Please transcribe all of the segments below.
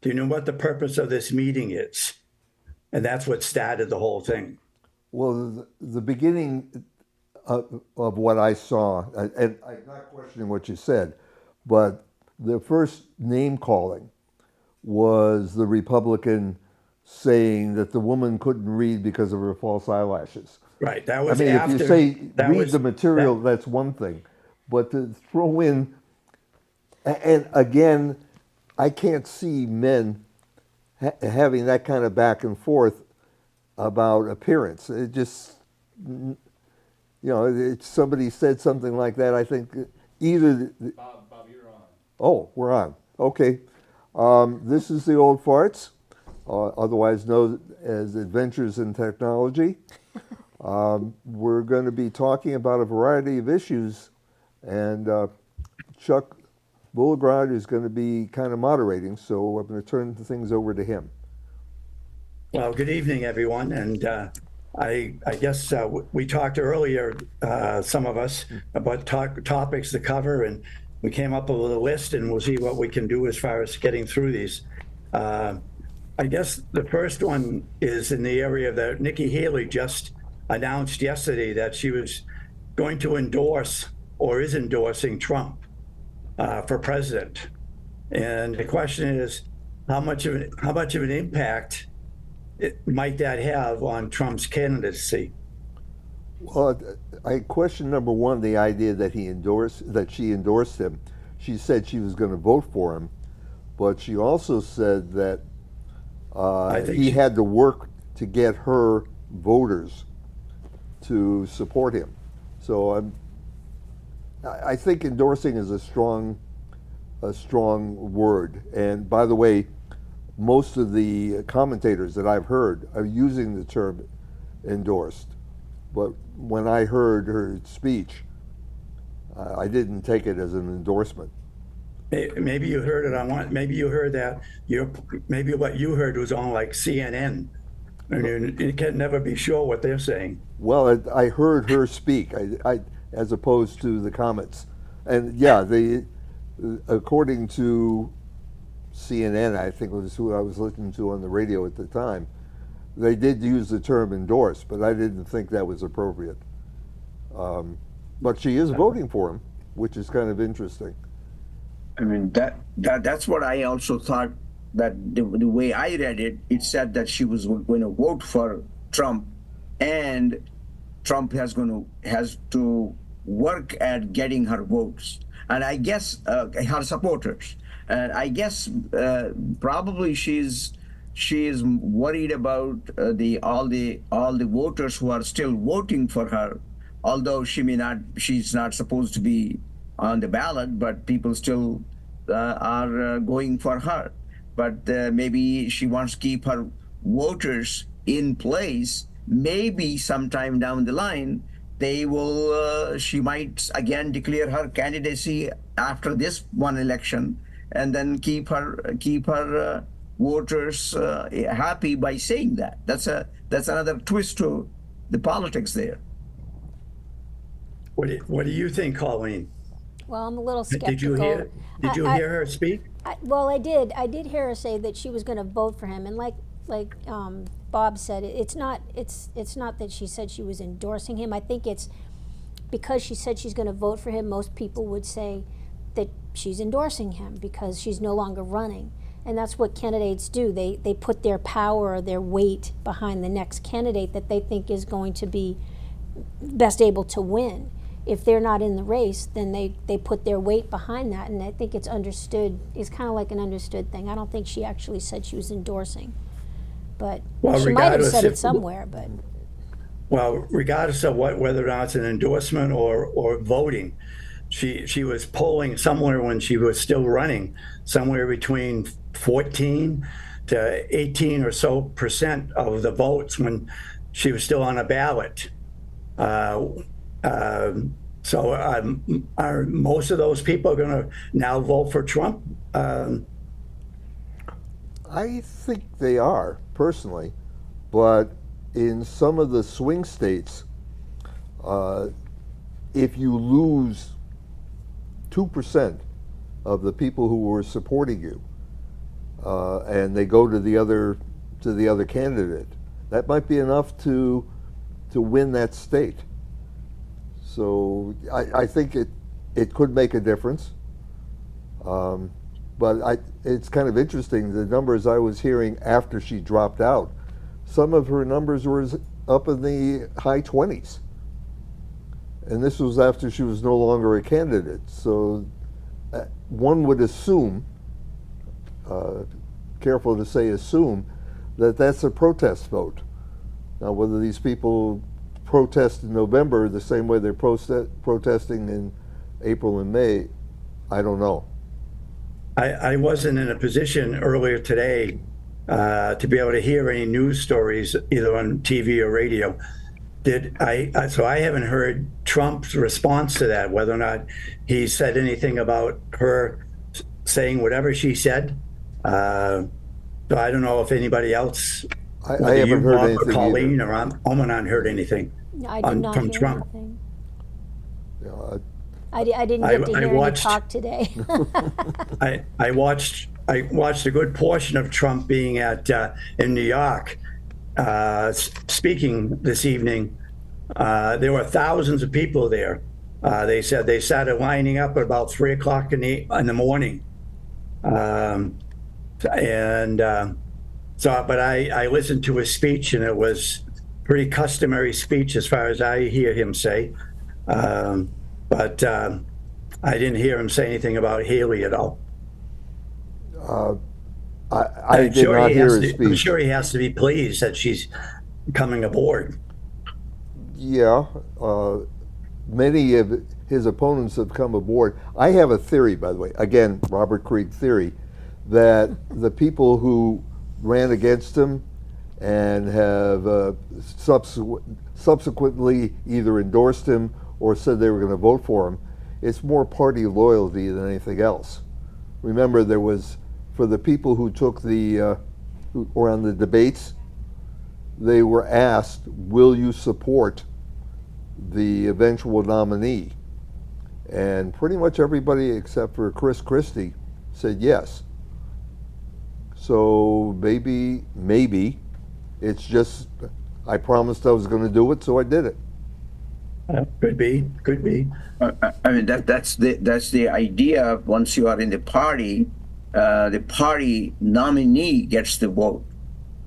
Do you know what the purpose of this meeting is? And that's what started the whole thing. Well, the beginning of what I saw, and I'm not questioning what you said, but the first name calling was the Republican saying that the woman couldn't read because of her false eyelashes. Right. That I was mean, if you after say that read the was that. material, that's one thing, but to throw in, and again, I can't see men having that kind of back and forth about appearance. It just, if somebody said something like that, I think either. Bob, you're on. Oh, we're on. Okay. This is the Old Farts, otherwise known as Adventures in Technology. We're going to be talking about a variety of issues, and Chuck Bullegrad is going to be kind of moderating, so I'm going to turn things over to him. Well, good evening, everyone. And I guess we talked earlier, some of us, about topics to cover, and we came up with a list, and we'll see what we can do as far as getting through these. I guess the first one is in the area that Nikki Haley just announced yesterday that she was going to endorse or is endorsing Trump for president. And the question is, how much of an impact might that have on Trump's candidacy? Well, I question number one the idea that she endorsed him. She said she was going to vote for him, but she also said that he had to work to get her voters to support him. So I think endorsing is a strong word. And by the way, most of the commentators that I've heard are using the term endorsed. But when I heard her speech, I didn't take it as an endorsement. Maybe you heard it on one. Maybe you heard that. Maybe what you heard was on like CNN. I mean, you can never be sure what they're saying. Well, I heard her speak, as opposed to the comments, and yeah, according to CNN, I think was who I was listening to on the radio at the time, they did use the term endorse, but I didn't think that was appropriate. But she is voting for him, which is kind of interesting. I mean, that's what I also thought, that the way I read it, it said that she was going to vote for Trump, and Trump has to work at getting her votes, and I guess her supporters. And I guess probably she is worried about all the voters who are still voting for her, although she's not supposed to be on the ballot, but people still are going for her. But maybe she wants to keep her voters in place. Maybe sometime down the line, she might again declare her candidacy after this one election, and then keep her voters happy by saying that. That's another twist to the politics there. What do you think, Colleen? Well, I'm a little skeptical. Did you hear her speak? Well, I did. I did hear her say that she was going to vote for him, and like Bob said, it's not that she said she was endorsing him. I think it's because she said she's going to vote for him. Most people would say that she's endorsing him because she's no longer running, and that's what candidates do. They put their power or their weight behind the next candidate that they think is going to be best able to win. If they're not in the race, then they put their weight behind that, and I think it's understood. It's kind of like an understood thing. I don't think she actually said she was endorsing, but she might have said it somewhere. But well, regardless of whether or not it's an endorsement or voting, she was polling somewhere when she was still running, somewhere between 14 to 18 or so % of the votes when she was still on a ballot. So are most of those people going to now vote for Trump? I think they are, personally, but in some of the swing states, if you lose 2% of the people who were supporting you, and they go to the other candidate. That might be enough to win that state. So I think it could make a difference. But it's kind of interesting, the numbers I was hearing after she dropped out, some of her numbers were up in the high 20s. And this was after she was no longer a candidate. So one would assume, careful to say assume, that that's a protest vote. Now, whether these people protest in November the same way they're protesting in April and May, I don't know. I wasn't in a position earlier today to be able to hear any news stories either on TV or radio. So I haven't heard Trump's response to that, whether or not he said anything about her saying whatever she said. So I don't know if anybody else, I haven't heard anything or Colleen either. or Omanon heard anything I did not from hear Trump. anything. You know, I didn't get to I hear any watched- talk today. I watched a good portion of Trump being in New York speaking this evening. There were thousands of people there. They said they started lining up at about 3:00 in the morning. But I listened to his speech, and it was pretty customary speech as far as I hear him say. But I didn't hear him say anything about Haley at all. I did not hear his speech. I'm sure he has to be pleased that she's coming aboard. Yeah, many of his opponents have come aboard. I have a theory, by the way, again, Robert Krieg theory, that the people who ran against him and have subsequently either endorsed him or said they were going to vote for him, it's more party loyalty than anything else. Remember, there was, for the people who took who were on the debates, they were asked, will you support the eventual nominee? And pretty much everybody except for Chris Christie said yes. So maybe it's just, I promised I was going to do it, so I did it. Could be. I mean that's the idea. Once you are in the party nominee gets the vote,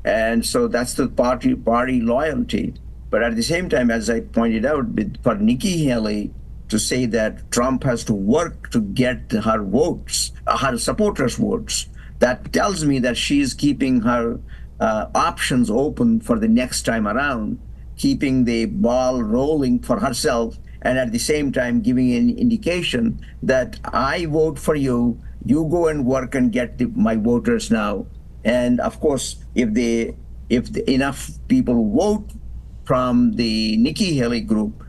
and so that's the party loyalty. But at the same time, as I pointed out, for Nikki Haley to say that Trump has to work to get her votes, her supporters' votes, that tells me that she is keeping her options open for the next time around, keeping the ball rolling for herself, and at the same time giving an indication that I vote for you, you go and work and get my voters now. And of course, if enough people vote from the Nikki Haley group,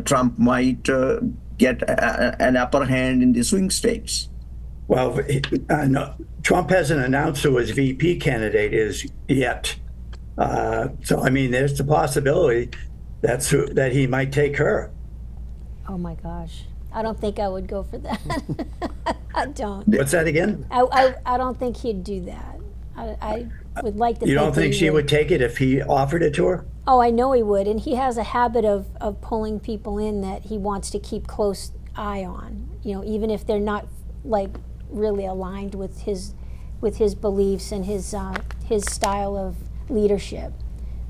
Trump might get an upper hand in the swing states. Well, no, Trump hasn't announced who his VP candidate is yet. So, I mean, there's the possibility that he might take her. Oh my gosh. I don't think I would go for that. I don't. What's that again? I don't think he'd do that. I would like to You don't that think he she would take it if he offered it to her? Oh, I know he would. And he has a habit of pulling people in that he wants to keep close eye on, you know, even if they're not like really aligned with his beliefs and his style of leadership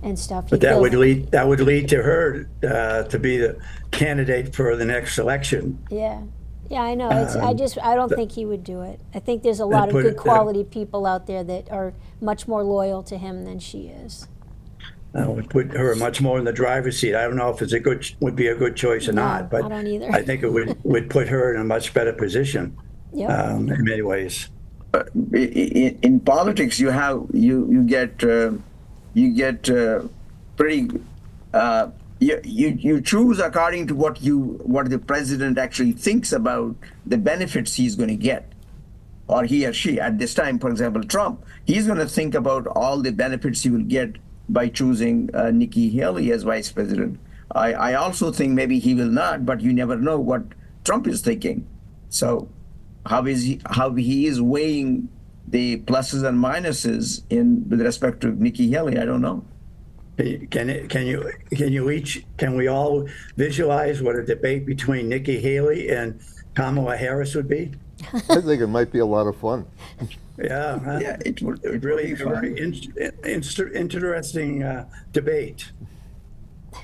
and stuff. But that would lead to her to be the candidate for the next election. Yeah, I know. I don't think he would do it. I think there's a lot of good quality people out there that are much more loyal to him than she is. Would put her much more in the driver's seat. I don't know if would be a good choice or not, but I don't either. I think it would put her in a much better position. Yep. In many ways. In politics, you get pretty. You choose according to what the president actually thinks about the benefits he's going to get, or he or she. At this time, for example, Trump, he's going to think about all the benefits he will get by choosing Nikki Haley as vice president. I also think maybe he will not, but you never know what Trump is thinking. So how he is weighing the pluses and minuses in with respect to Nikki Haley. I don't know. Can we all visualize what a debate between Nikki Haley and Kamala Harris would be? I think it might be a lot of fun. Yeah, huh? Yeah, it would. It It really would be a very interesting debate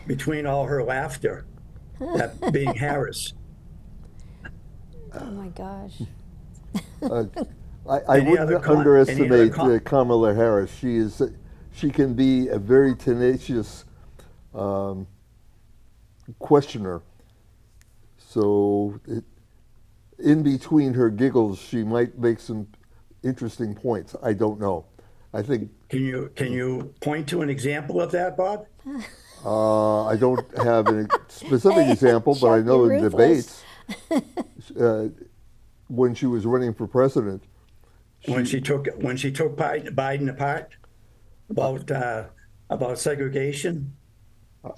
between all her laughter, that being Harris. Oh my gosh. Uh, I Any other wouldn't any other underestimate Kamala Harris. She can be a very tenacious questioner. So in between her giggles, she might make some interesting points. I don't know. I think Can you point to an example of that, Bob? I don't have a specific example, but I Chuck, know you're in ruthless. debates when she was running for president. When she took Biden apart about segregation.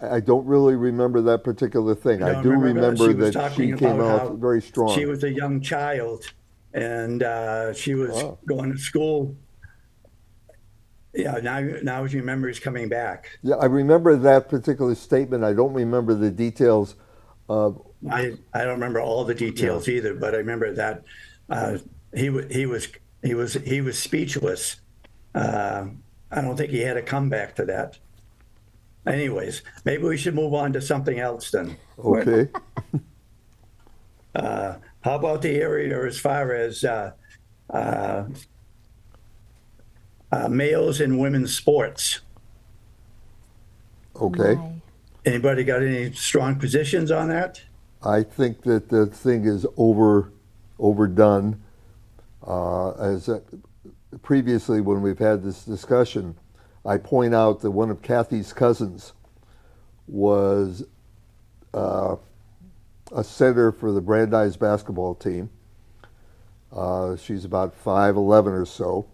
I don't really remember that particular thing. I don't do remember that. remember She was that talking she came about out how very strong. She was a young child, and she was Oh. going to school. Yeah, now she remembers coming back. Yeah, I remember that particular statement. I don't remember the details of. I don't remember all the details either, but I remember that he was speechless. I don't think he had a comeback to that. Anyways, maybe we should move on to something else then. Okay. How about the area as far as males and women's sports? Okay. My. Anybody got any strong positions on that? I think that the thing is overdone. Previously, when we've had this discussion, I point out that one of Kathy's cousins was a center for the Brandeis basketball team. She's about 5'11" or so.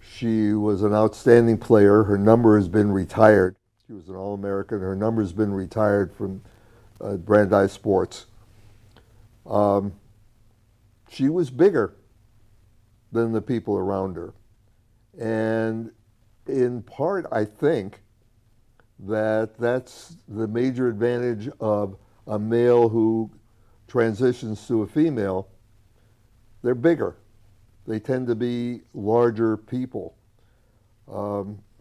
She was an outstanding player. Her number has been retired. She was an All-American. Her number's been retired from Brandeis Sports. She was bigger than the people around her. And in part, I think that that's the major advantage of a male who transitions to a female. They're bigger. They tend to be larger people.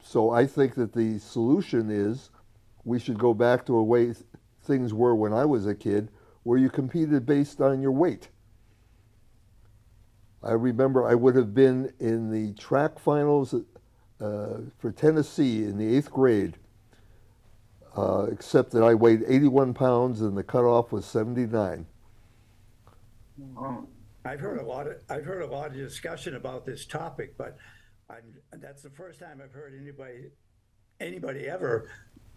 So I think that the solution is we should go back to a way things were when I was a kid, where you competed based on your weight. I remember I would have been in the track finals for Tennessee in the 8th grade, except that I weighed 81 pounds and the cutoff was 79. I've heard a lot of discussion about this topic, but that's the first time I've heard anybody ever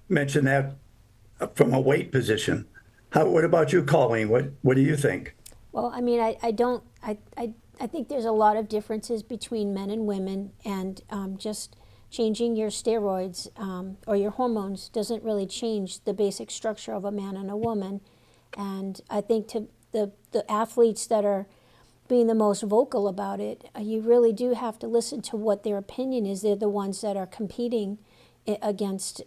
mention that from a weight position. What about you, Colleen? What do you think? Well, I mean, I think there's a lot of differences between men and women, and just changing your steroids or your hormones doesn't really change the basic structure of a man and a woman. And I think to the athletes that are being the most vocal about it, you really do have to listen to what their opinion is. They're the ones that are competing against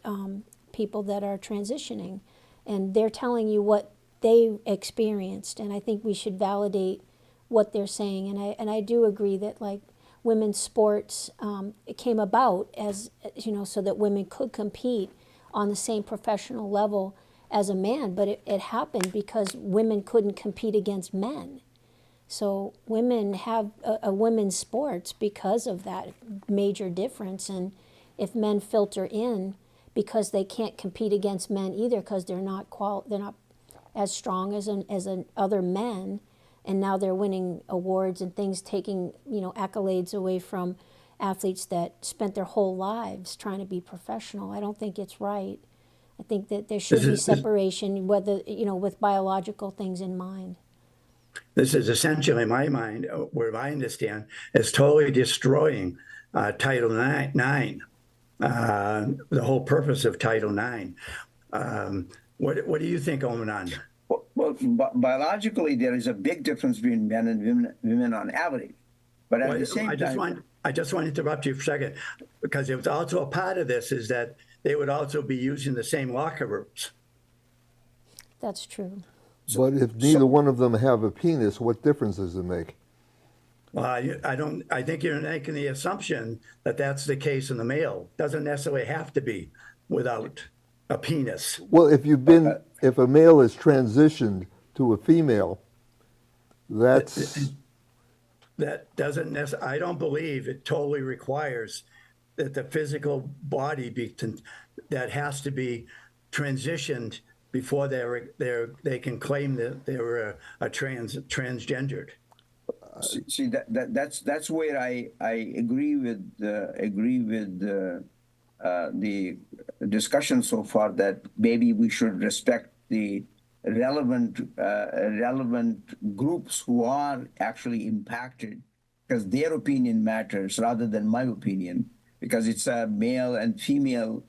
people that are transitioning, and they're telling you what they experienced. And I think we should validate what they're saying. And I do agree that, like, women's sports, it came about as, so that women could compete on the same professional level as a man, but it happened because women couldn't compete against men. So women have a women's sports because of that major difference. And if men filter in because they can't compete against men either, because they're not as strong as other men, and now they're winning awards and things, taking accolades away from athletes that spent their whole lives trying to be professional. I don't think it's right. I think that there should be separation, whether with biological things in mind. This is essentially, in my mind, where I understand, is totally destroying Title IX, the whole purpose of Title IX. What do you think, Omanan? Well, biologically, there is a big difference between men and women on average. But at Well, the same time, I just want to interrupt you for a second, because it was also a part of this is that they would also be using the same locker rooms. That's true. But if neither so one of them have a penis, what difference does it make? Well, I don't, I think you're making the assumption that that's the case in the male. Doesn't necessarily have to be without a penis. Well, if a male is transitioned to a female, that's, That doesn't necessarily, I don't believe it totally requires that the physical body that has to be transitioned before they can claim that they were a transgendered. see that's where I agree with the discussion so far, that maybe we should respect the relevant groups who are actually impacted, because their opinion matters rather than my opinion, because it's a male and female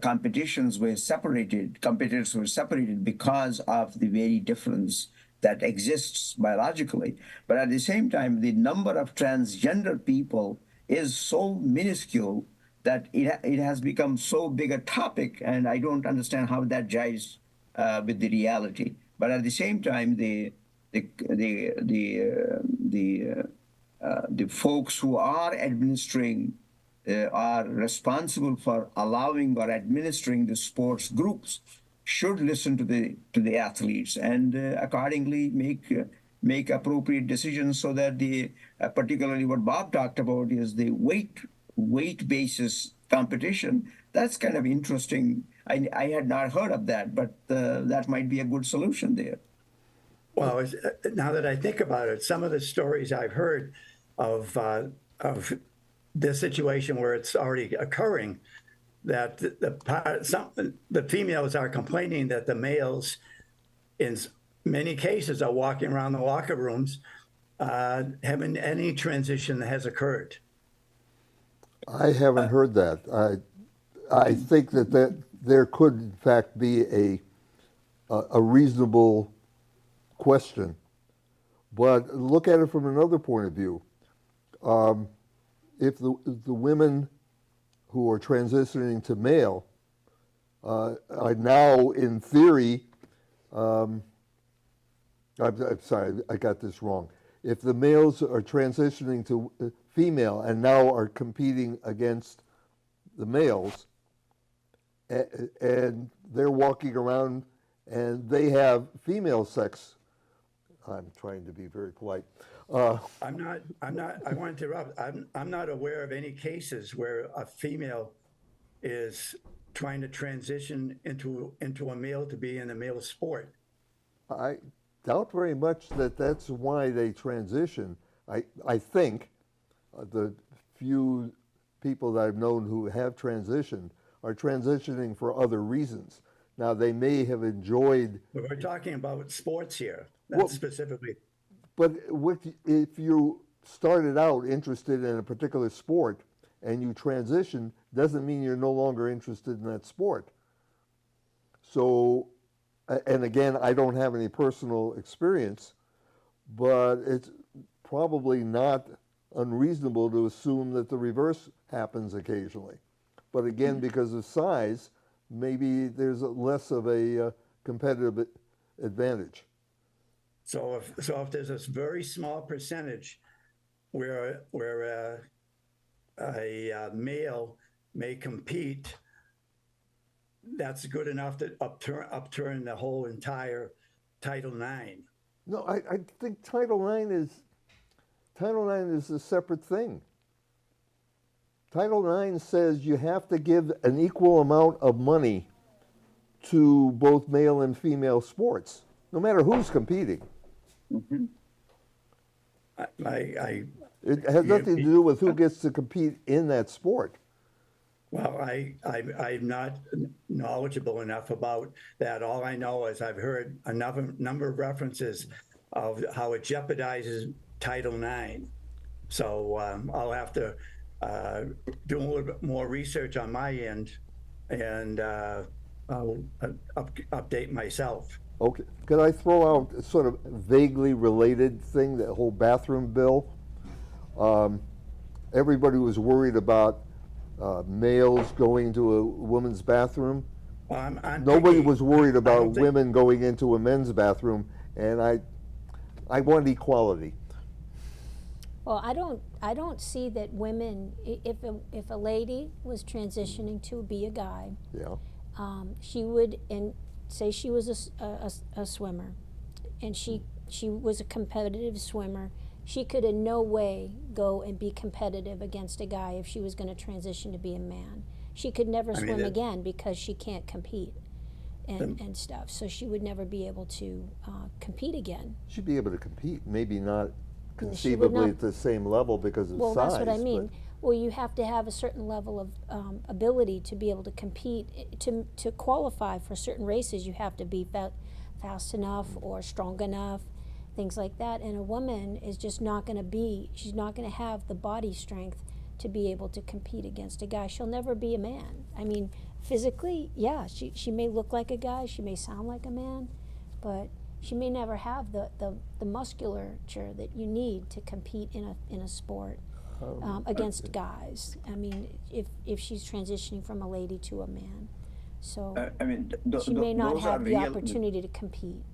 competitions were separated, competitors were separated because of the very difference that exists biologically. But at the same time, the number of transgender people is so minuscule that it has become so big a topic, and I don't understand how that jives with the reality. But at the same time, the folks who are administering are responsible for allowing or administering the sports groups should listen to the athletes and accordingly make appropriate decisions, so that particularly what Bob talked about is the weight basis competition. That's kind of interesting. I had not heard of that, but that might be a good solution there. Well, now that I think about it, some of the stories I've heard of this situation where it's already occurring, that the females are complaining that the males, in many cases, are walking around the locker rooms having any transition that has occurred. I haven't heard that. I think that there could in fact be a reasonable question, but look at it from another point of view. If the women who are transitioning to male are now, in theory, I'm sorry, I got this wrong. If the males are transitioning to female and now are competing against the males, and they're walking around and they have female sex, I'm trying to be very polite. I want to interrupt. I'm not aware of any cases where a female is trying to transition into a male to be in a male sport. I doubt very much that that's why they transition. I think the few people that I've known who have transitioned are transitioning for other reasons. Now, they may have enjoyed... But we're talking about sports here, not specifically. But if you started out interested in a particular sport and you transition, doesn't mean you're no longer interested in that sport. So, and again, I don't have any personal experience, but it's probably not unreasonable to assume that the reverse happens occasionally. But again, because of size, maybe there's less of a competitive advantage. So if there's this very small percentage where a male may compete, that's good enough to upturn the whole entire Title IX. No, I think Title IX is a separate thing. Title IX says you have to give an equal amount of money to both male and female sports, no matter who's competing. Mm-hmm. It has nothing to do with who gets to compete in that sport. Well, I'm not knowledgeable enough about that. All I know is I've heard a number of references of how it jeopardizes Title IX. So I'll have to do a little bit more research on my end, and I'll update myself. Okay, could I throw out a sort of vaguely related thing, that whole bathroom bill? Everybody was worried about males going to a woman's bathroom. I'm Nobody picky. was worried I about don't think- women going into a men's bathroom, and I want equality. Well, I don't see that women, if a lady was transitioning to be a guy, Yeah. she would, and say she was a swimmer, and she was a competitive swimmer, she could in no way go and be competitive against a guy if she was going to transition to be a man. She could never mean, swim that- again because she can't compete and stuff. So she would never be able to compete again. She'd be able to compete, maybe not She would conceivably not- at the same level because of Well, size. that's what I mean. but- Well, you have to have a certain level of ability to be able to compete. To qualify for certain races, you have to be fast enough or strong enough, things like that. And a woman is just not going to be, she's not going to have the body strength to be able to compete against a guy. She'll never be a man. I mean, physically, yeah, she may look like a guy, she may sound like a man, but she may never have the musculature that you need to compete in a sport against guys. I mean, if she's transitioning from a lady to a man, so I mean, she may not those are have the real. opportunity to compete.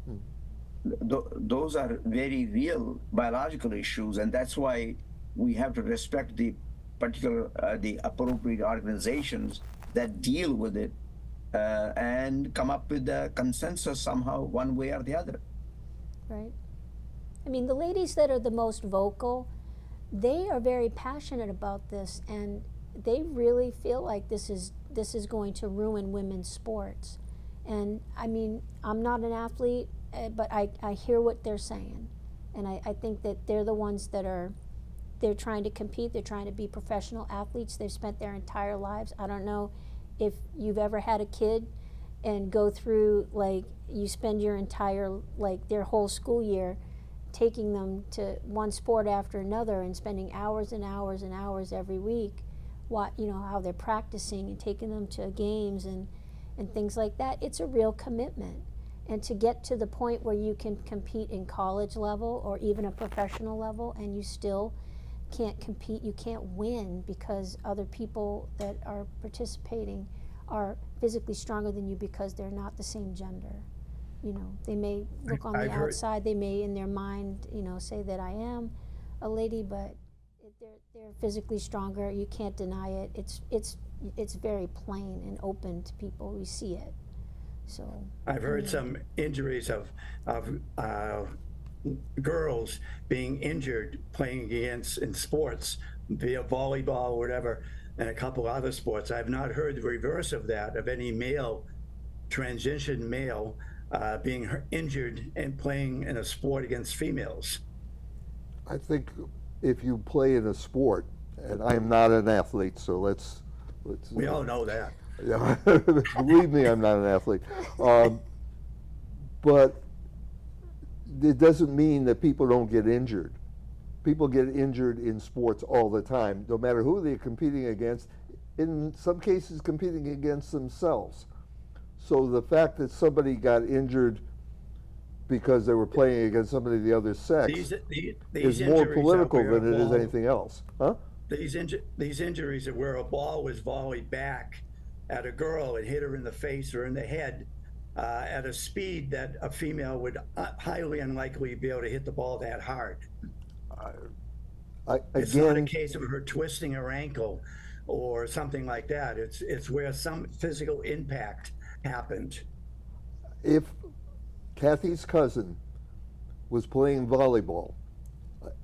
Those are very real biological issues, and that's why we have to respect the particular, the appropriate organizations that deal with it, and come up with a consensus somehow, one way or the other. Right. I mean, the ladies that are the most vocal, they are very passionate about this, and they really feel like this is going to ruin women's sports. And I mean, I'm not an athlete, but I hear what they're saying, and I think that they're the ones that they're trying to compete. They're trying to be professional athletes. They've spent their entire lives. I don't know if you've ever had a kid and go through, like, you spend your entire, like, their whole school year taking them to one sport after another and spending hours and hours and hours every week, how they're practicing and taking them to games and things like that. It's a real commitment. And to get to the point where you can compete in college level or even a professional level and you still can't compete, you can't win because other people that are participating are physically stronger than you because they're not the same gender. They may look on the I've heard- outside, they may in their mind, say that I am a lady, but they're physically stronger. You can't deny it. It's very plain and open to people. We see it. So I've heard some injuries of girls being injured playing against in sports, via volleyball or whatever, and a couple other sports. I've not heard the reverse of that, of any transition male being injured and playing in a sport against females. I think if you play in a sport, and I am not an athlete, so let's We all know that. Yeah, believe me, I'm not an athlete. But it doesn't mean that people don't get injured. People get injured in sports all the time, no matter who they're competing against, in some cases competing against themselves. So the fact that somebody got injured because they were playing against somebody of the other sex These is more injuries political are where than it a is ball- anything else. Huh? These injuries are where a ball was volleyed back at a girl and hit her in the face or in the head at a speed that a female would highly unlikely be able to hit the ball that hard. It's not a Again, case of her twisting her ankle or something like that. It's where some physical impact happened. if Kathy's cousin was playing volleyball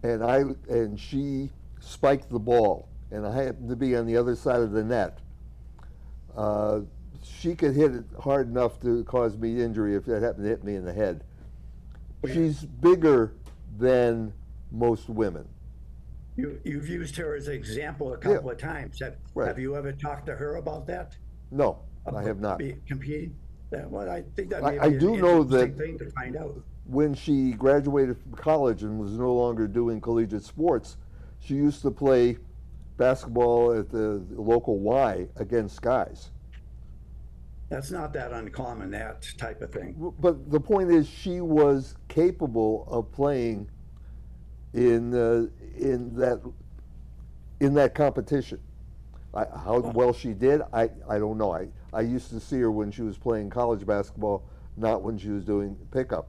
and she spiked the ball and I happened to be on the other side of the net, she could hit it hard enough to cause me injury if it happened to hit me in the head. She's bigger than most women. You've used her as an example a couple of times. Right. Have you ever talked to her about that? No, I have not. Competing? Well, I think that I may be do an know interesting that- thing to find out. When she graduated from college and was no longer doing collegiate sports, she used to play basketball at the local Y against guys. That's not that uncommon, that type of thing. But the point is, she was capable of playing in that in that competition. How well she did, I don't know. I used to see her when she was playing college basketball, not when she was doing pickup.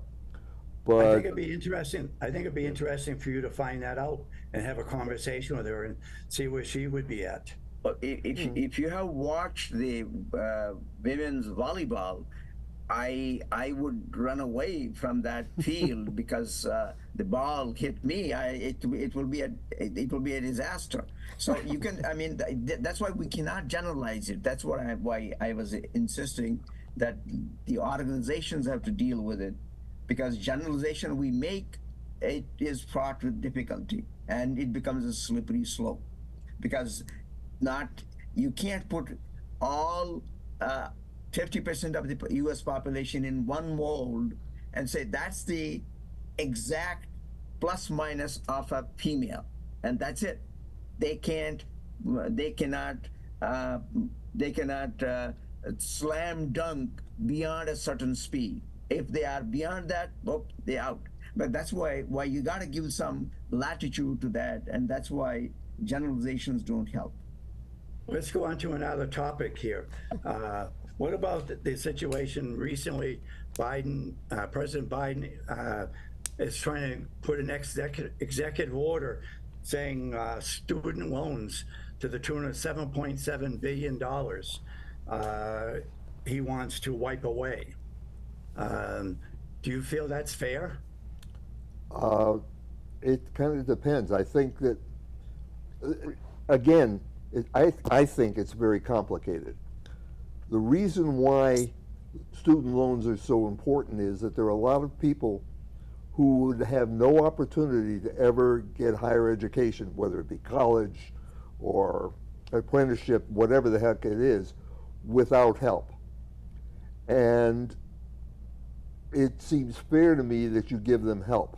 I think But it'd be interesting. I think it'd be interesting for you to find that out and have a conversation with her and see where she would be at. But if you have watched the women's volleyball, I would run away from that field because the ball hit me. It will be a disaster. So you can, I mean, that's why we cannot generalize it. That's why I was insisting that the organizations have to deal with it, because generalization we make, it is fraught with difficulty and it becomes a slippery slope, because not you can't put all 50% of the U.S. population in one mold and say that's the exact plus minus of a female, and that's it. They can't. They cannot. They cannot slam dunk beyond a certain speed. If they are beyond that, oh, they're out. But that's why you got to give some latitude to that, and that's why generalizations don't help. Let's go on to another topic here. What about the situation recently? President Biden is trying to put an executive order saying student loans to the tune of $7.7 billion he wants to wipe away. Do you feel that's fair? it kind of depends. I think that, again, I think it's very complicated. The reason why student loans are so important is that there are a lot of people who would have no opportunity to ever get higher education, whether it be college or apprenticeship, whatever the heck it is, without help. And it seems fair to me that you give them help.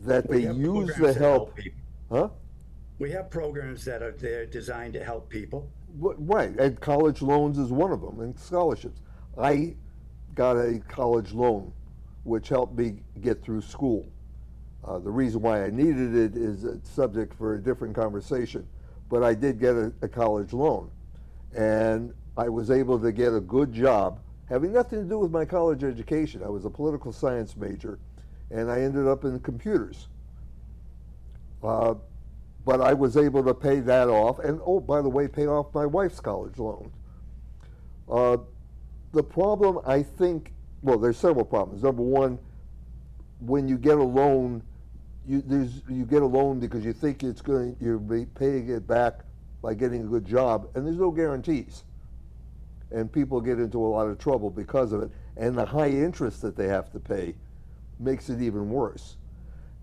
That We they have use programs the that help, people. huh? We have programs that are there designed to help people. Right, and college loans is one of them, and scholarships. I got a college loan, which helped me get through school. The reason why I needed it is a subject for a different conversation, but I did get a college loan, and I was able to get a good job, having nothing to do with my college education. I was a political science major, and I ended up in computers. But I was able to pay that off, and oh, by the way, pay off my wife's college loan. The problem, I think, well, there's several problems. Number one, when you get a loan, you get a loan because you think you'll be paying it back by getting a good job, and there's no guarantees. And people get into a lot of trouble because of it, and the high interest that they have to pay makes it even worse.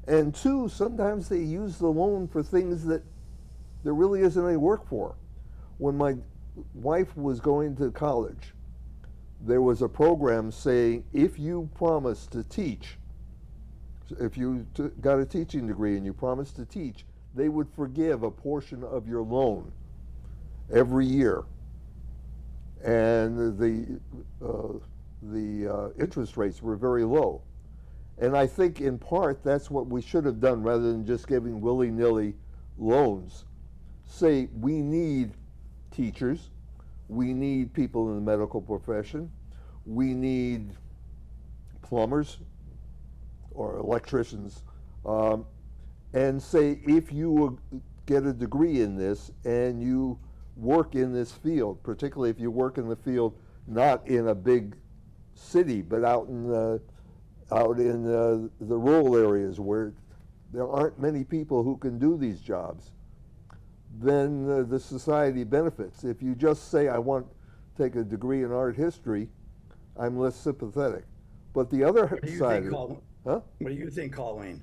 And two, sometimes they use the loan for things that there really isn't any work for. When my wife was going to college, there was a program saying if you promise to teach, if you got a teaching degree and you promised to teach, they would forgive a portion of your loan every year. And the interest rates were very low. And I think in part that's what we should have done rather than just giving willy-nilly loans. Say we need teachers, we need people in the medical profession, we need plumbers or electricians, and say if you get a degree in this and you work in this field, particularly if you work in the field not in a big city but out in the rural areas where there aren't many people who can do these jobs, then the society benefits. If you just say, I want to take a degree in art history, I'm less sympathetic. But the other side of it, huh? What do you think, Colleen?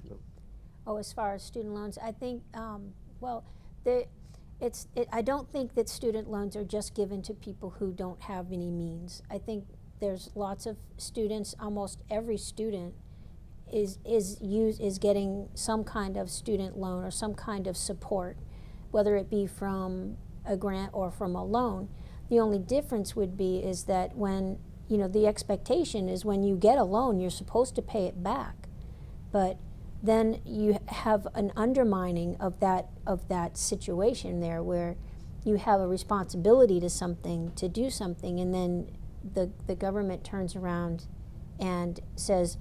Oh, as far as student loans, I think, well, I don't think that student loans are just given to people who don't have any means. I think there's lots of students, almost every student is getting some kind of student loan or some kind of support, whether it be from a grant or from a loan. The only difference would be is that when, the expectation is when you get a loan, you're supposed to pay it back. But then you have an undermining of that situation there, where you have a responsibility to do something, and then the government turns around and says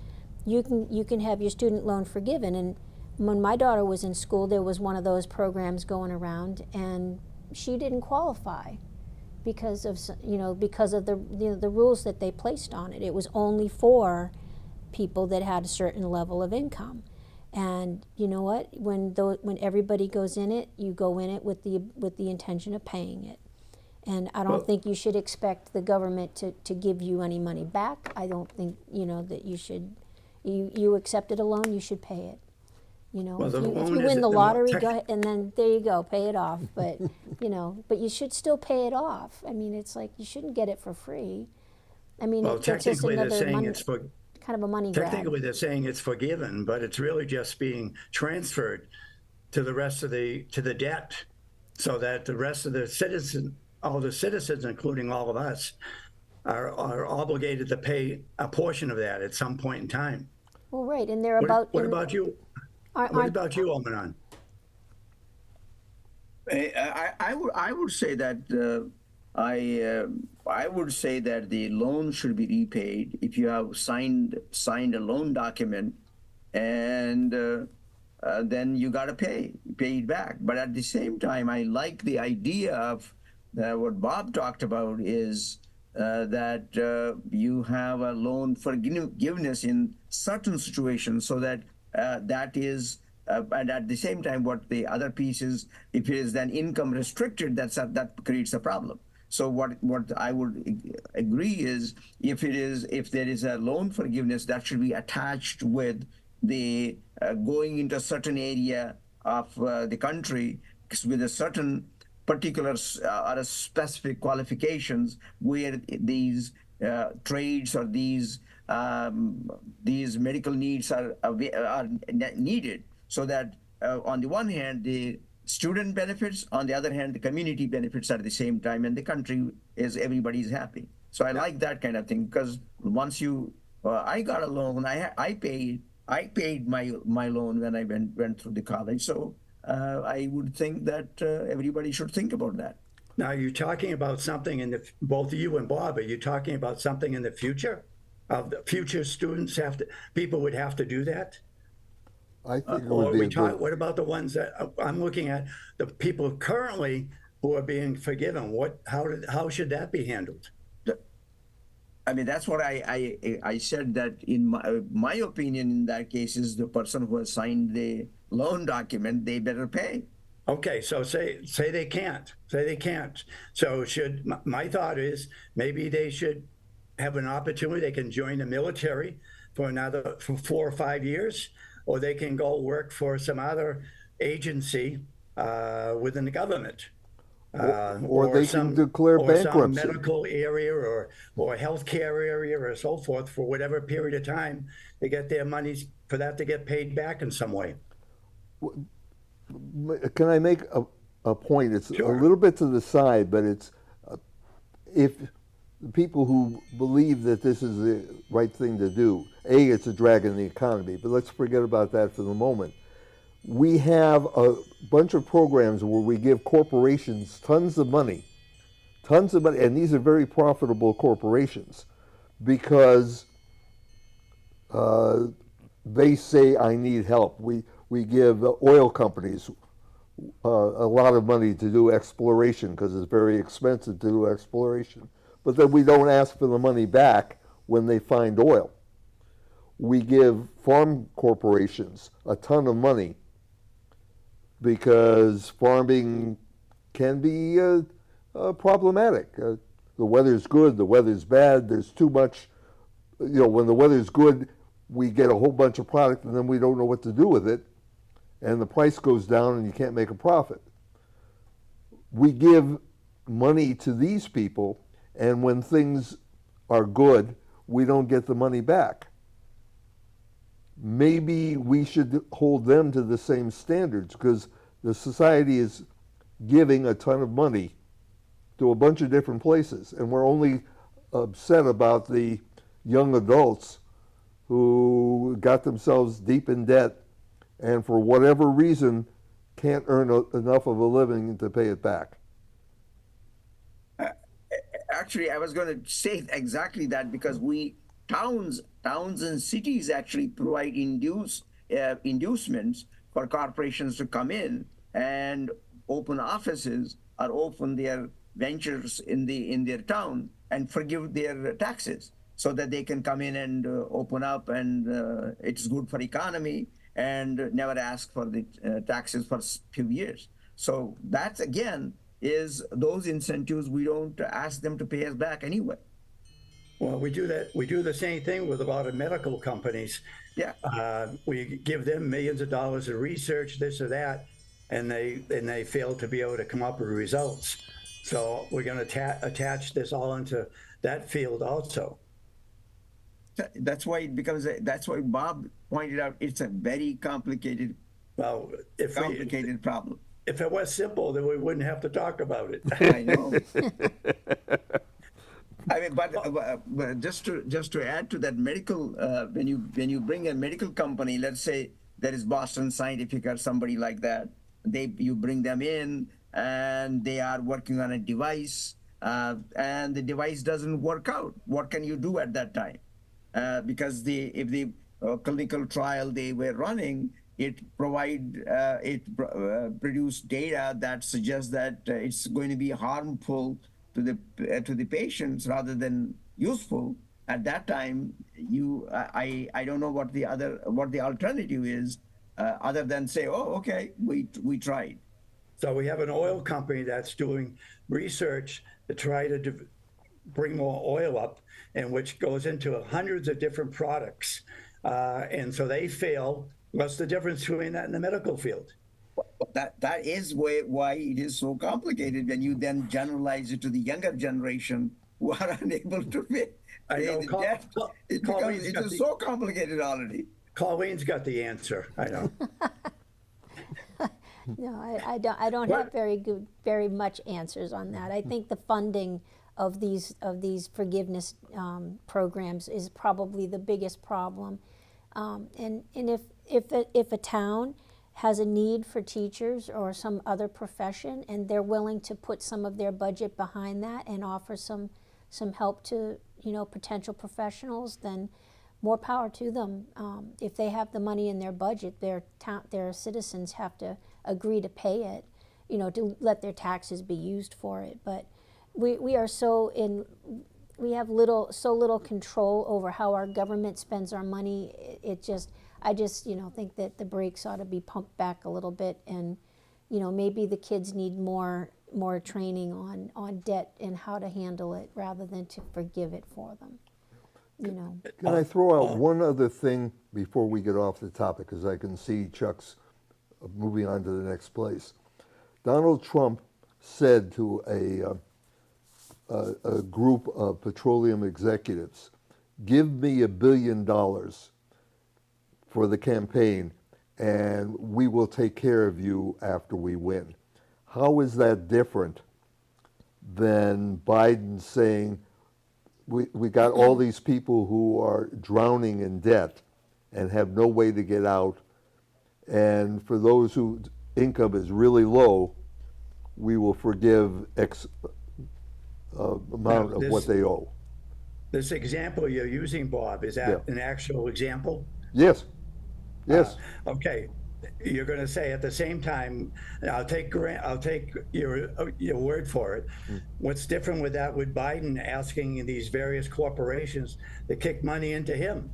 you can have your student loan forgiven. And when my daughter was in school, there was one of those programs going around, and she didn't qualify because of the rules that they placed on it. It was only for people that had a certain level of income. And you know what? When everybody goes in it, you go in it with the intention of paying it. And I don't think you should expect the government to give you any money back. I don't think that you should. You accepted a loan, you should pay it. Well, if the you loan is win the the lottery, go ahead, and then there you go, pay it off. But but you should still pay it off. I mean, it's like you shouldn't get it for free. I mean, Well, it's just technically they're another saying kind of a money grab. technically they're saying it's forgiven, but it's really just being transferred to the rest of to the debt, so that the rest of all the citizens, including all of us, are obligated to pay a portion of that at some point in time. Well, right, and they're What about you? What about you, Almanon? I would say that I would say that the loan should be repaid if you have signed a loan document, and then you got to pay it back. But at the same time, I like the idea of what Bob talked about is that you have a loan forgiveness in certain situations, so that that is. And at the same time, what the other piece is, if it is then income restricted, that creates a problem. So what I would agree is, if there is a loan forgiveness, that should be attached with the going into a certain area of the country with a certain particular or a specific qualifications, where these trades or these medical needs are needed. So that on the one hand, the student benefits, on the other hand, the community benefits at the same time, and the country everybody's happy. So I like that kind of thing, because once I got a loan, I paid my loan when I went through the college. So I would think that everybody should think about that. Now, you're talking about something both you and Bob, are you talking about something in the future? Of the future students people would have to do that? I think it would be good. What about the ones that I'm looking at, the people currently who are being forgiven? How should that be handled? I mean, that's what I said, that in my opinion in that case is the person who has signed the loan document, they better pay. Okay, so say they can't. So my thought is, maybe they should have an opportunity. They can join the military for 4 or 5 years, or they can go work for some other agency within the government. Or they can declare bankruptcy. Some medical area or healthcare area or so forth, for whatever period of time they get their monies for that to get paid back in some way. Can I make a point? It's Sure. a little bit to the side, but it's if people who believe that this is the right thing to do, it's a drag in the economy, but let's forget about that for the moment. We have a bunch of programs where we give corporations tons of money, and these are very profitable corporations, because they say, I need help. We give oil companies a lot of money to do exploration, because it's very expensive to do exploration. But then we don't ask for the money back when they find oil. We give farm corporations a ton of money, because farming can be problematic. The weather's good, the weather's bad, there's too much. When the weather's good, we get a whole bunch of product, and then we don't know what to do with it, and the price goes down and you can't make a profit. We give money to these people, and when things are good, we don't get the money back. Maybe we should hold them to the same standards, because the society is giving a ton of money to a bunch of different places, and we're only upset about the young adults who got themselves deep in debt and for whatever reason can't earn enough of a living to pay it back. Actually, I was going to say exactly that, because towns and cities actually provide inducements for corporations to come in and open offices or open their ventures in their town and forgive their taxes, so that they can come in and open up, and it's good for economy, and never ask for the taxes for few years. So that's, again, is those incentives. We don't ask them to pay us back anyway. Well, we do that. We do the same thing with a lot of medical companies. Yeah. We give them millions of dollars of research, this or that, and they fail to be able to come up with results. So we're going to attach this all into that field also. That's why it becomes. That's why Bob pointed out it's a very complicated, Well, problem. if it was simple, then we wouldn't have to talk about it. I know. I mean, but just to add to that, medical, when you bring a medical company, let's say there is Boston Scientific or somebody like that, you bring them in and they are working on a device, and the device doesn't work out. What can you do at that time? Because if the clinical trial they were running, it produced data that suggests that it's going to be harmful to the patients rather than useful. At that time, I don't know what the alternative is, other than say, oh, okay, we tried. So we have an oil company that's doing research to try to bring more oil up, and which goes into hundreds of different products. And so they fail. What's the difference between that and the medical field? That is why it is so complicated when you then generalize it to the younger generation who are unable to pay the debt. It is so complicated already. Colleen's got the answer. I know. No, I don't have very much answers on that. I think the funding of these forgiveness programs is probably the biggest problem. And if a town has a need for teachers or some other profession, and they're willing to put some of their budget behind that and offer some help to potential professionals, then more power to them. If they have the money in their budget, their citizens have to agree to pay it, to let their taxes be used for it. But we have so little control over how our government spends our money. I just think that the brakes ought to be pumped back a little bit, and maybe the kids need more training on debt and how to handle it rather than to forgive it for them. Can I throw out one other thing before we get off the topic, because I can see Chuck's moving on to the next place. Donald Trump said to a group of petroleum executives, "Give me $1 billion for the campaign, and we will take care of you after we win." How is that different than Biden saying, we got all these people who are drowning in debt and have no way to get out, and for those whose income is really low, we will forgive X amount of what they owe? This example you're using, Bob, is that an actual example? Yes. Yes. Okay. You're going to say at the same time, I'll take your word for it. What's different with that, with Biden asking these various corporations to kick money into him?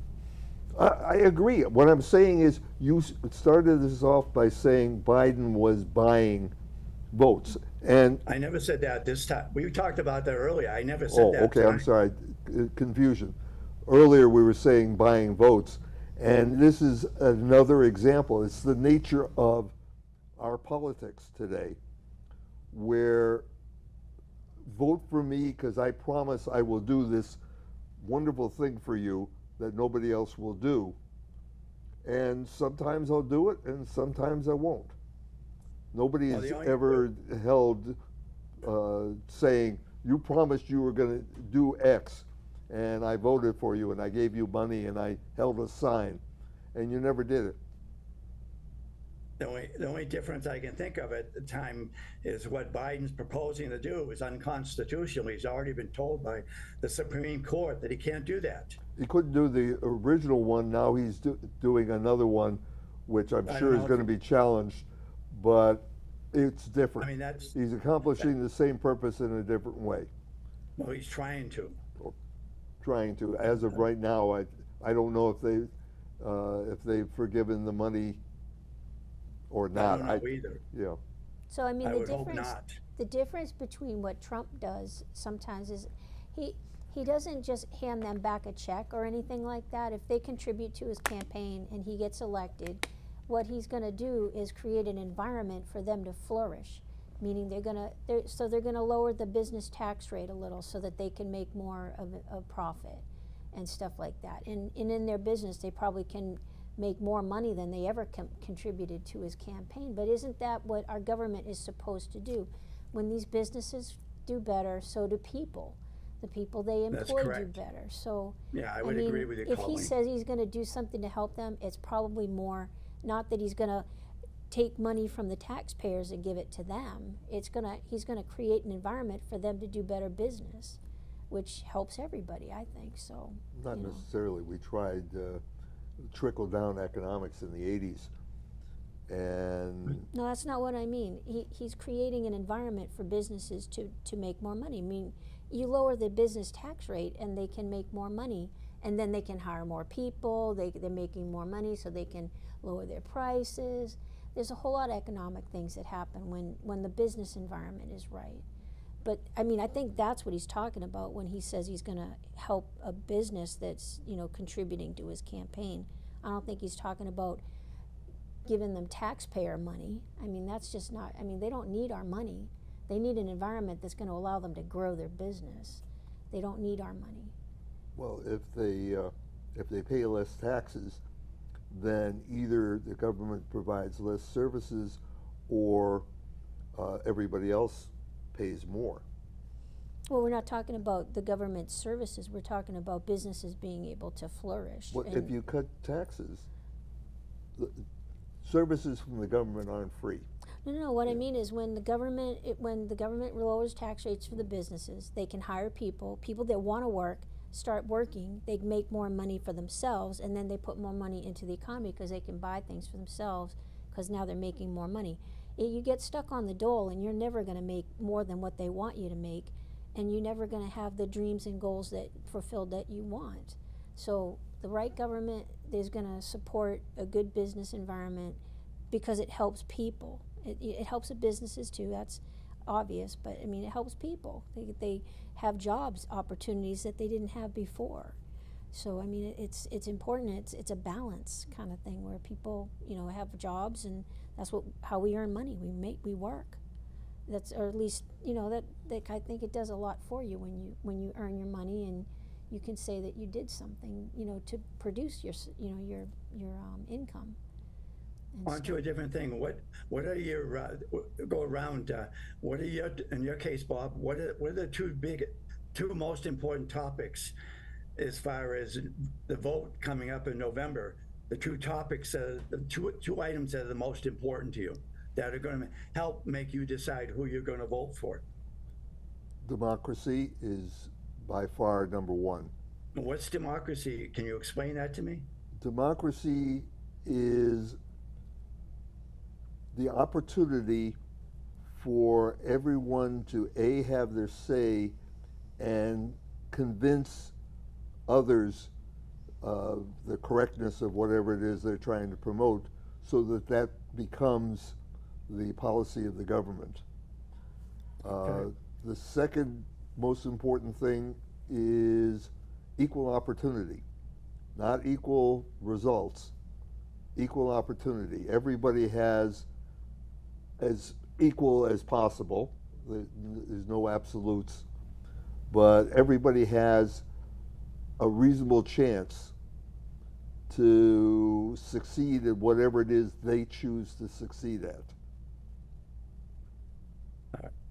I agree. What I'm saying is, you started this off by saying Biden was buying votes, and I never said that this time. We talked about that earlier. I never said that. Okay, I'm sorry, confusion. Earlier we were saying buying votes, and this is another example. It's the nature of our politics today, where vote for me because I promise I will do this wonderful thing for you that nobody else will do. And sometimes I'll do it, and sometimes I won't. Nobody has ever held saying, you promised you were going to do X, and I voted for you, and I gave you money, and I held a sign, and you never did it. The only difference I can think of at the time is what Biden's proposing to do is unconstitutional. He's already been told by the Supreme Court that he can't do that. He couldn't do the original one. Now he's doing another one, which I'm I sure don't is know going to if- be challenged, but it's different. I mean, that's, He's accomplishing the same purpose in a different way. well, he's trying to. Trying to. As of right now, I don't know if they've forgiven the money or I not. don't know either. Yeah. So I mean, I the would hope difference not. the difference between what Trump does sometimes is he doesn't just hand them back a check or anything like that. If they contribute to his campaign and he gets elected, what he's going to do is create an environment for them to flourish. Meaning they're going to lower the business tax rate a little so that they can make more of a profit and stuff like that. And in their business, they probably can make more money than they ever contributed to his campaign. But isn't that what our government is supposed to do? When these businesses do better, so do people. The people they That's employ do correct. better. So Yeah, I would mean, agree with you, if he Colleen. says he's going to do something to help them, it's probably more not that he's going to take money from the taxpayers and give it to them. He's going to create an environment for them to do better business, which helps everybody, I think. So Not you know. necessarily. We tried trickle-down economics in the 80s, and No, that's not what I mean. He's creating an environment for businesses to make more money. I mean, you lower the business tax rate and they can make more money, and then they can hire more people. They're making more money, so they can lower their prices. There's a whole lot of economic things that happen when the business environment is right. But I mean, I think that's what he's talking about when he says he's going to help a business that's contributing to his campaign. I don't think he's talking about giving them taxpayer money. I mean, that's just not. I mean, they don't need our money. They need an environment that's going to allow them to grow their business. They don't need our money. well, if they pay less taxes, then either the government provides less services, or everybody else pays more. Well, we're not talking about the government services. We're talking about businesses being able to flourish. But if And- you cut taxes, the services from the government aren't free. No. What I mean is when the government lowers tax rates for the businesses, they can hire people that want to work, start working. They make more money for themselves, and then they put more money into the economy because they can buy things for themselves because now they're making more money. You get stuck on the dole, and you're never going to make more than what they want you to make, and you're never going to have the dreams and goals that fulfilled that you want. So the right government is going to support a good business environment because it helps people. It helps the businesses too. That's obvious, but I mean, it helps people. They have jobs opportunities that they didn't have before. So I mean, it's important. It's a balance kind of thing where people have jobs, and that's how we earn money. We work. That's, or at least that I think it does a lot for you when you earn your money, and you can say that you did something to produce your income. And On to a different thing. What are your go around? What are your, in your case, Bob? What are the two most important topics as far as the vote coming up in November? The two topics, the two items that are the most important to you, that are going to help make you decide who you're going to vote for. Democracy is by far number one. What's democracy? Can you explain that to me? Democracy is the opportunity for everyone to have their say and convince others of the correctness of whatever it is they're trying to promote, so that becomes the policy of the government. Okay. The second most important thing is equal opportunity, not equal results, equal opportunity. Everybody has as equal as possible. There's no absolutes, but everybody has a reasonable chance to succeed at whatever it is they choose to succeed at.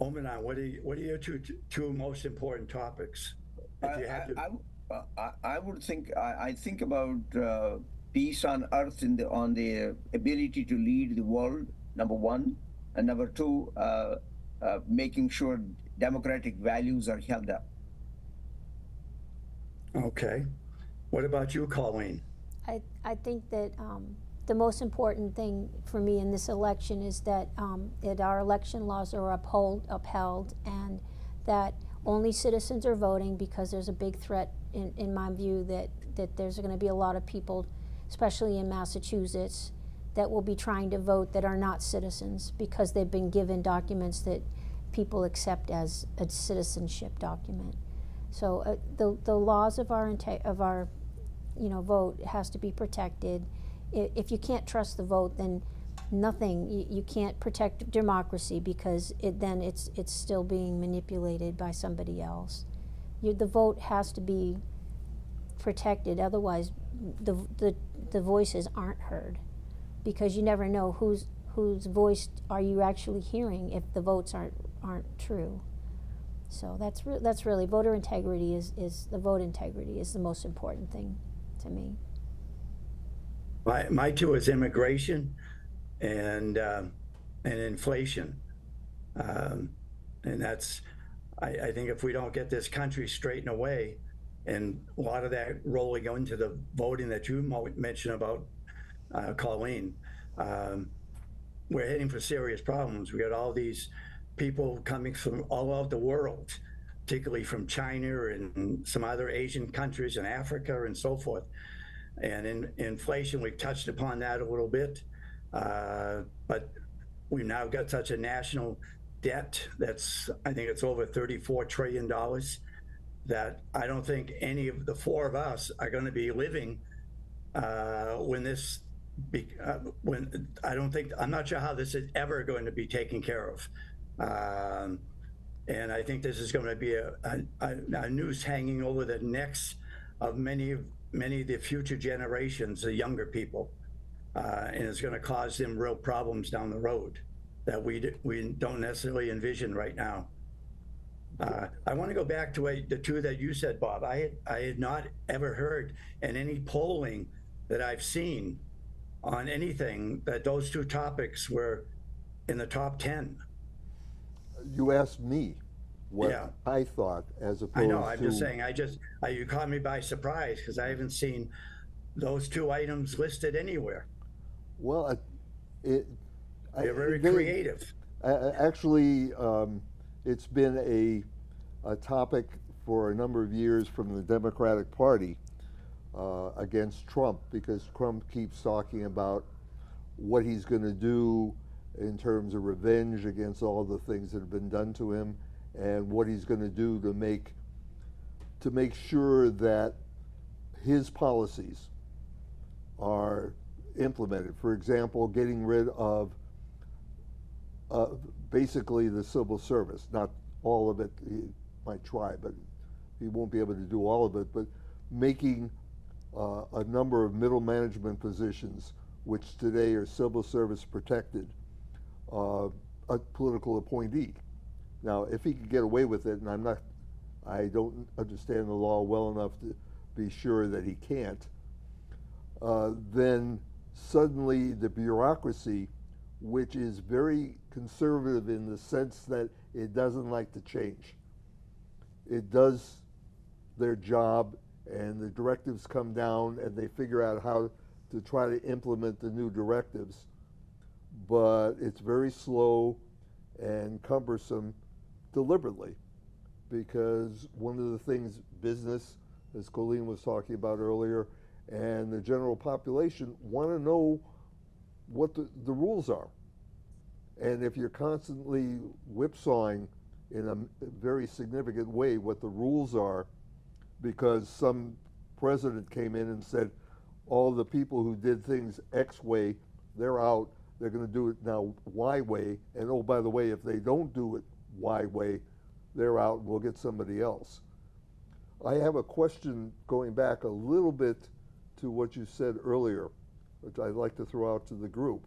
Omenan, what are your two most important topics? If you had to, I would think I think about peace on earth on the ability to lead the world, number one, and number two, making sure democratic values are held up. Okay. What about you, Colleen? I think that the most important thing for me in this election is that our election laws are upheld, and that only citizens are voting, because there's a big threat, in my view, that there's going to be a lot of people, especially in Massachusetts, that will be trying to vote that are not citizens because they've been given documents that people accept as a citizenship document. So the laws of our vote has to be protected. If you can't trust the vote, then nothing. You can't protect democracy, because it's still being manipulated by somebody else. The vote has to be protected. Otherwise, the voices aren't heard, because you never know whose voice are you actually hearing if the votes aren't true. So that's really voter integrity is the vote integrity is the most important thing to me. My two is immigration and inflation. And that's, I think if we don't get this country straightened away, and a lot of that rolling into the voting that you mentioned about, Colleen, we're heading for serious problems. We got all these people coming from all over the world, particularly from China and some other Asian countries and Africa and so forth. And in inflation, we've touched upon that a little bit, but we've now got such a national debt that's, I think it's over $34 trillion, that I don't think any of the four of us are going to be living when this, when I don't think, I'm not sure how this is ever going to be taken care of. And I think this is going to be a noose hanging over the necks of many of the future generations, the younger people, and it's going to cause them real problems down the road that we don't necessarily envision right now. I want to go back to the two that you said, Bob. I had not ever heard in any polling that I've seen on anything that those two topics were in the top 10. You asked me what Yeah. I thought, as opposed I know. I'm to. just saying. You caught me by surprise, because I haven't seen those two items listed anywhere. Well, They're very creative. Actually, it's been a topic for a number of years from the Democratic Party against Trump, because Trump keeps talking about what he's going to do in terms of revenge against all the things that have been done to him, and what he's going to do to make sure that his policies are implemented. For example, getting rid of basically the civil service. Not all of it. He might try, but he won't be able to do all of it. But making a number of middle management positions, which today are civil service protected, a political appointee. Now, if he could get away with it, and I don't understand the law well enough to be sure that he can't, then suddenly the bureaucracy, which is very conservative in the sense that it doesn't like to change, it does their job, and the directives come down, and they figure out how to try to implement the new directives. But it's very slow and cumbersome deliberately, because one of the things business, as Colleen was talking about earlier, and the general population want to know what the rules are. And if you're constantly whipsawing in a very significant way what the rules are, because some president came in and said all the people who did things X way, they're out, they're going to do it now Y way, and oh, by the way, if they don't do it Y way, they're out, and we'll get somebody else. I have a question going back a little bit to what you said earlier, which I'd like to throw out to the group.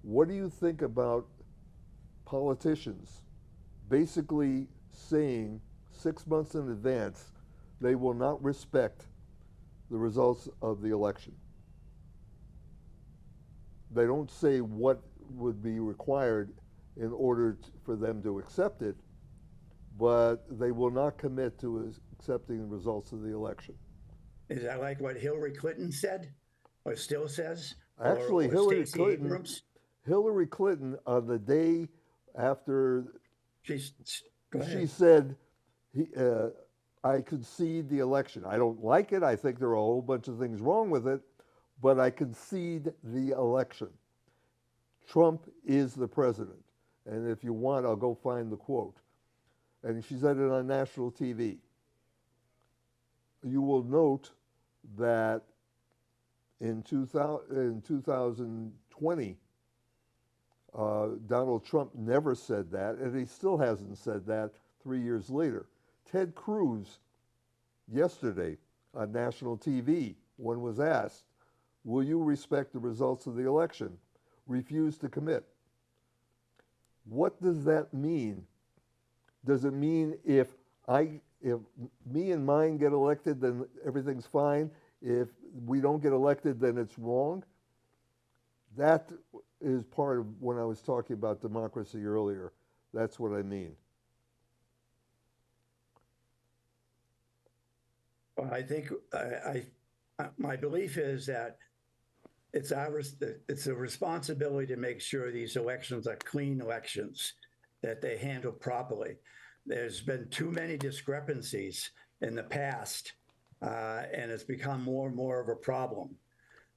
What do you think about politicians basically saying 6 months in advance they will not respect the results of the election? They don't say what would be required in order for them to accept it, but they will not commit to accepting the results of the election. Is that like what Hillary Clinton said, or still says, Actually, or Stacey Abrams? Hillary Clinton, on the day after She's go she ahead. said, I concede the election. I don't like it. I think there are a whole bunch of things wrong with it, but I concede the election. Trump is the president. And if you want, I'll go find the quote. And she said it on national TV. You will note that in 2020, Donald Trump never said that, and he still hasn't said that 3 years later. Ted Cruz, yesterday on national TV, when was asked, will you respect the results of the election, refused to commit. What does that mean? Does it mean if me and mine get elected, then everything's fine? If we don't get elected, then it's wrong? That is part of when I was talking about democracy earlier. That's what I mean. I think my belief is that it's a responsibility to make sure these elections are clean elections, that they handle properly. There's been too many discrepancies in the past, and it's become more and more of a problem.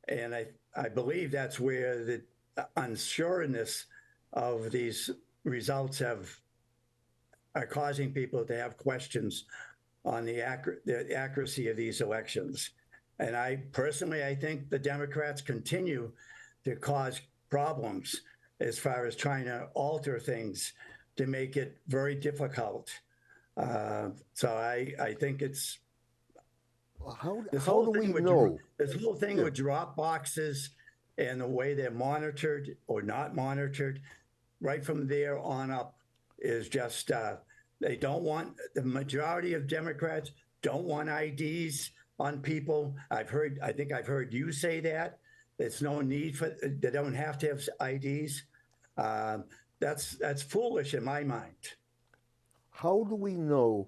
And I believe that's where the unsureness of these results are causing people to have questions on the accuracy of these elections. And I think the Democrats continue to cause problems as far as trying to alter things to make it very difficult. So I think it's How this do whole we thing with know? this whole thing with drop boxes and the way they're monitored or not monitored, right from there on up, is just they don't want, the majority of Democrats don't want IDs on people. I think I've heard you say that. There's no need for, they don't have to have IDs. That's foolish in my mind. How do we know?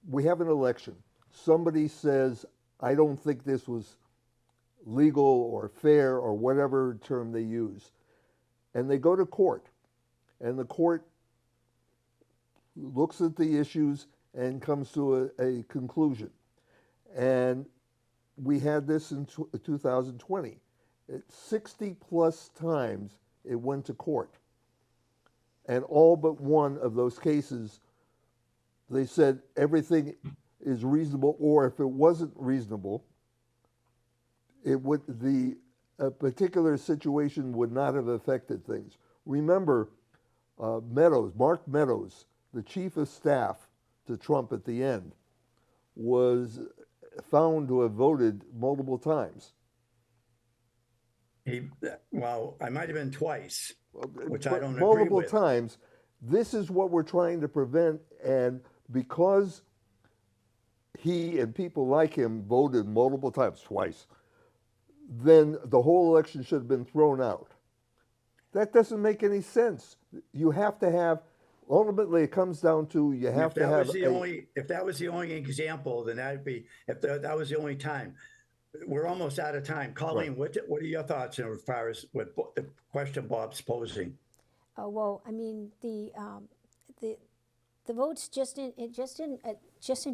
We have an election. Somebody says, I don't think this was legal or fair or whatever term they use. And they go to court. And the court looks at the issues and comes to a conclusion. And we had this in 2020. 60 plus times it went to court. And all but one of those cases, they said everything is reasonable, or if it wasn't reasonable, a particular situation would not have affected things. Remember, Mark Meadows, the chief of staff to Trump at the end, was found to have voted multiple times. I might have been twice, which I But don't agree multiple with. times. This is what we're trying to prevent, and because he and people like him voted multiple times, twice, then the whole election should have been thrown out. That doesn't make any sense. You have to have, ultimately it comes down to you have to have If that was the only example, then that'd be, if that was the only time. We're almost out of time. Colleen, Right. what are your thoughts as far as what the question Bob's posing? Well, I mean the votes just in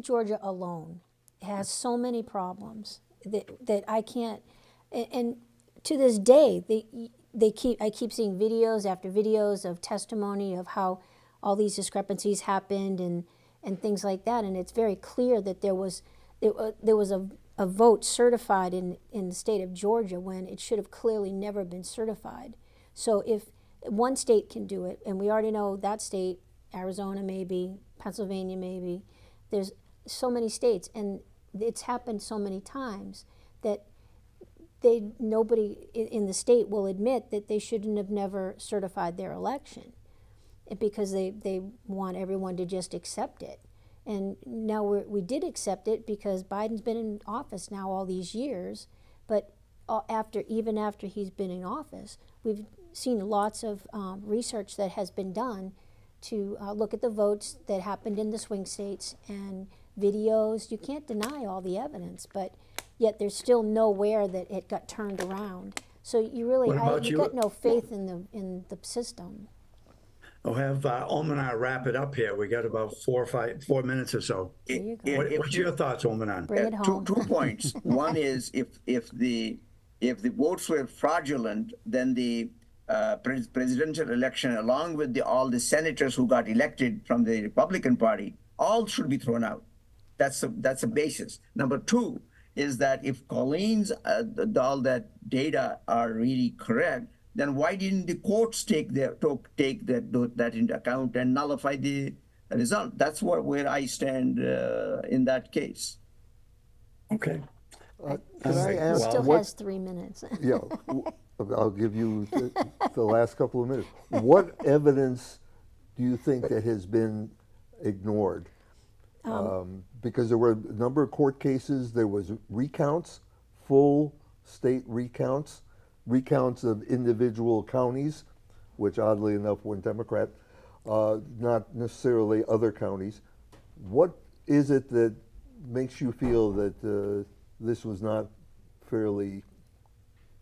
Georgia alone has so many problems that I can't. And to this day, I keep seeing videos after videos of testimony of how all these discrepancies happened and things like that. And it's very clear that there was a vote certified in the state of Georgia when it should have clearly never been certified. So if one state can do it, and we already know that state, Arizona maybe, Pennsylvania maybe, there's so many states, and it's happened so many times that nobody in the state will admit that they shouldn't have never certified their election because they want everyone to just accept it. And now we did accept it because Biden's been in office now all these years, but even after he's been in office, we've seen lots of research that has been done to look at the votes that happened in the swing states and videos. You can't deny all the evidence, but yet there's still nowhere that it got turned around. So you really, What about you you? got no faith in the system. I'll have Omanar wrap it up here. We got about 4 minutes or so. There you go. What's your thoughts, Omanar? Bring it home. Two points. One is if the votes were fraudulent, then the presidential election, along with all the senators who got elected from the Republican Party, all should be thrown out. That's a basis. Number two is that if Colleen's all that data are really correct, then why didn't the courts take that into account and nullify the result? That's where I stand in that case. Okay. Can I He ask still what? has 3 minutes. Yeah, I'll give you the last couple of minutes. What evidence do you think that has been ignored? Because there were a number of court cases. There was recounts, full state recounts of individual counties, which oddly enough went Democrat, not necessarily other counties. What is it that makes you feel that this was not fairly?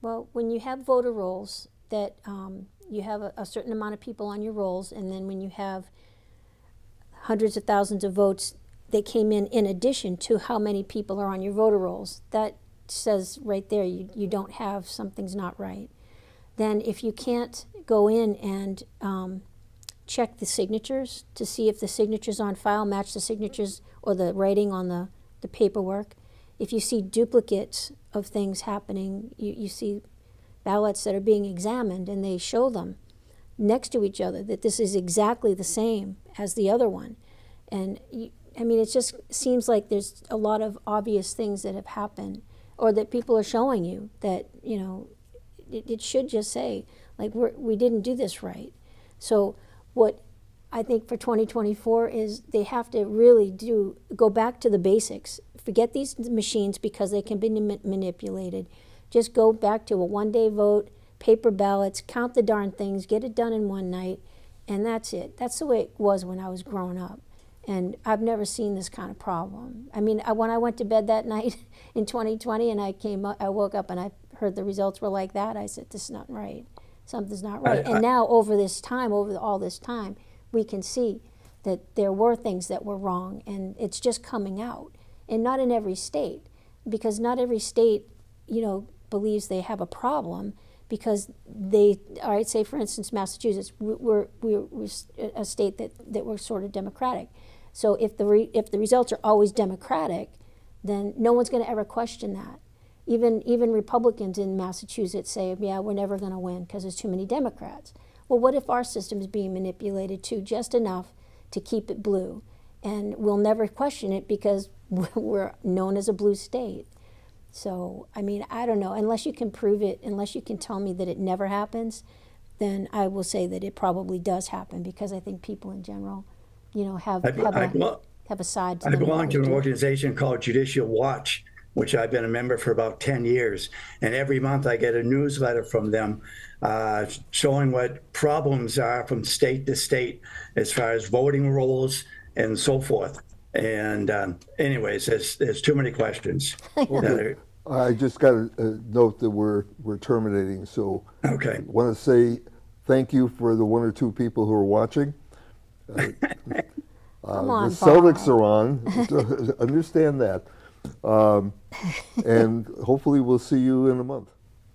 Well, when you have voter rolls that you have a certain amount of people on your rolls, and then when you have hundreds of thousands of votes that came in addition to how many people are on your voter rolls, that says right there you don't have, something's not right. Then if you can't go in and check the signatures to see if the signatures on file match the signatures or the writing on the paperwork, if you see duplicates of things happening, you see ballots that are being examined and they show them next to each other that this is exactly the same as the other one. And I mean, it just seems like there's a lot of obvious things that have happened or that people are showing you that, you know, it should just say, like, we didn't do this right. So what I think for 2024 is they have to really go back to the basics. Forget these machines because they can be manipulated. Just go back to a one-day vote, paper ballots, count the darn things, get it done in one night, and that's it. That's the way it was when I was growing up. And I've never seen this kind of problem. I mean, when I went to bed that night in 2020 and I woke up and I heard the results were like that, I said, this is not right. Something's not right. And now over all this time, we can see that there were things that were wrong, and it's just coming out. And not in every state, because not every state, you know, believes they have a problem, because all right, say for instance, Massachusetts, we're a state that we're sort of democratic. So if the results are always democratic, then no one's going to ever question that. Even Republicans in Massachusetts say, yeah, we're never going to win because there's too many Democrats. Well, what if our system is being manipulated too, just enough to keep it blue? And we'll never question it because we're known as a blue state. So, I mean, I don't know. Unless you can prove it, unless you can tell me that it never happens, then I will say that it probably does happen, because I think people in general, you know, have a side to them. I belong to an organization called Judicial Watch, which I've been a member for about 10 years. And every month I get a newsletter from them showing what problems are from state to state as far as voting rolls and so forth. And anyways, there's too many questions. Okay. I just got a note that we're terminating. So Okay. I want to say thank you for the one or two people who are watching. Come on, the Celtics are on. Understand that. And hopefully we'll see you in a month.